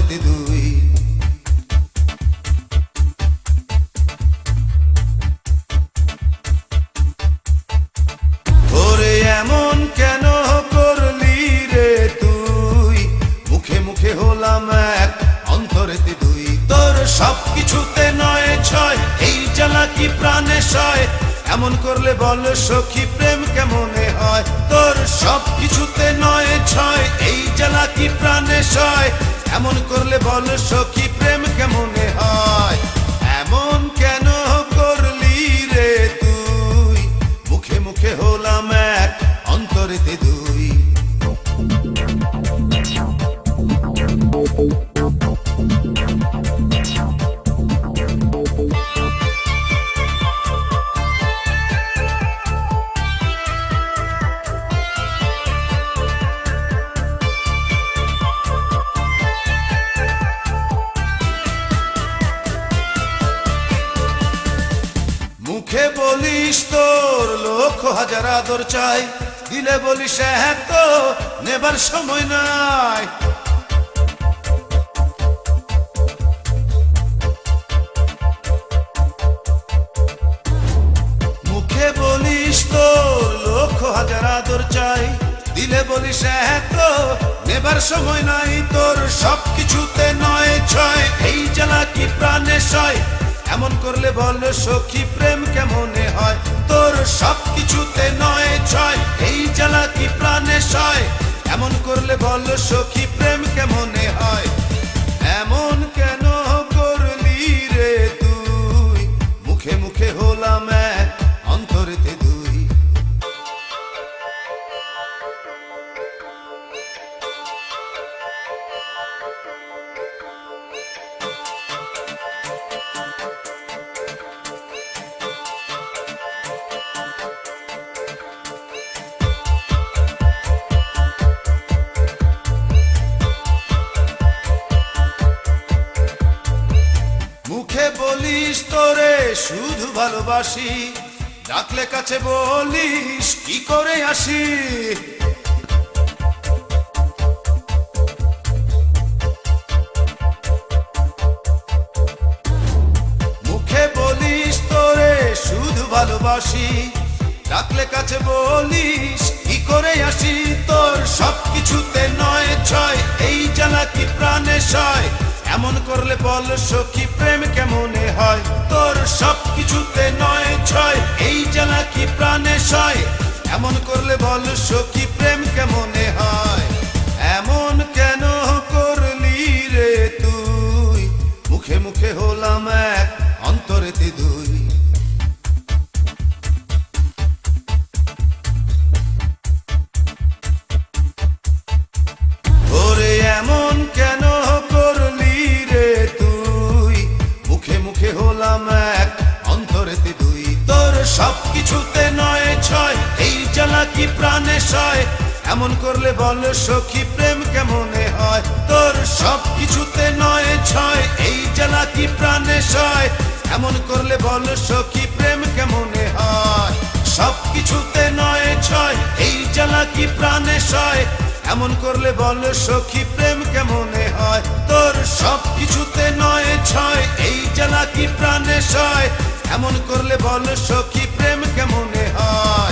অন্তরেতে দুই। ওরে এমন কেন করলি রে তুই, মুখে মুখে হলাম এক অন্তরেতে দুই। তোর সব কিছুতে নয় ছয়, এই জ্বালা কি প্রাণে সয়, এমন করলে বল সখী প্রেম কেমনে হয়। তোর সব কিছুতে নয় ছয়, এই জ্বালা কি প্রাণে সয়, এমন করলে বল সখী প্রেম কেমনে হয়। এমন কেন করলি রে তুই, মুখে মুখে হলাম এক অন্তরেতে দুই। মুখে বলিস তোর লক্ষ হাজার আদর চাই, দিলে বলিস হ্যাঁ তো নেবার সময় নাই। মুখে বলিস তোর লক্ষ হাজার আদর চাই, দিলে বলিস হ্যাঁ তো নেবার সময় নাই। তোর সব কিছুতে নয় ছয়, এই জ্বালা কি প্রাণে সয়, এমন করলে বল সখী প্রেম কেমনে হয়। তোর সব কিছুতে নয় ছয়, এই জ্বালা কি প্রাণে সয়, এমন করলে বল সখী প্রেম কেমনে হয়। এমন কেন করলি রে তুই, মুখে মুখে হলাম এক অন্তরেতে দুই। মুখে বলিস তোরে শুধু ভালোবাসি, ডাকলে কাছে বলিস কি করে আসি। মুখে বলিস তোরে শুধু ভালোবাসি, ডাকলে কাছে বলিস কি করে আসি। তোর সব কিছুতে নয় ছয়, এই জ্বালা কি প্রাণে সয়, এমন করলে বল সখী প্রেম কেমনে হয়। তোর সব কিছুতে নয় ছয়, এই জ্বালা কি প্রাণে সয়, এমন করলে বল সখী প্রেম কেমনে হয়। এমন কেন করলি রে তুই, মুখে মুখে হলাম এক অন্তরেতে দুই। ওরে এমন কেন করলি রে তুই, মুখে মুখে হলাম এক অন্তরেতে দুই। তোর সব কিছুতে নয় ছয়, এই জ্বালা কি প্রাণে সয়, এমন করলে বল সখী প্রেম কেমনে হয়। তোর সব কিছুতে নয় ছয়, এই জ্বালা কি প্রাণে সয়, এমন করলে বল সখী প্রেম কেমনে হয়। সব কিছুতে নয় ছয়, এই জ্বালা কি প্রাণে সয়, এমন করলে বল সখী প্রেম কেমনে হয়। তোর সব কিছুতে নয় ছয়, এই জ্বালা কি প্রাণে সয়, এমন করলে বল সখী প্রেম কেমনে হয়।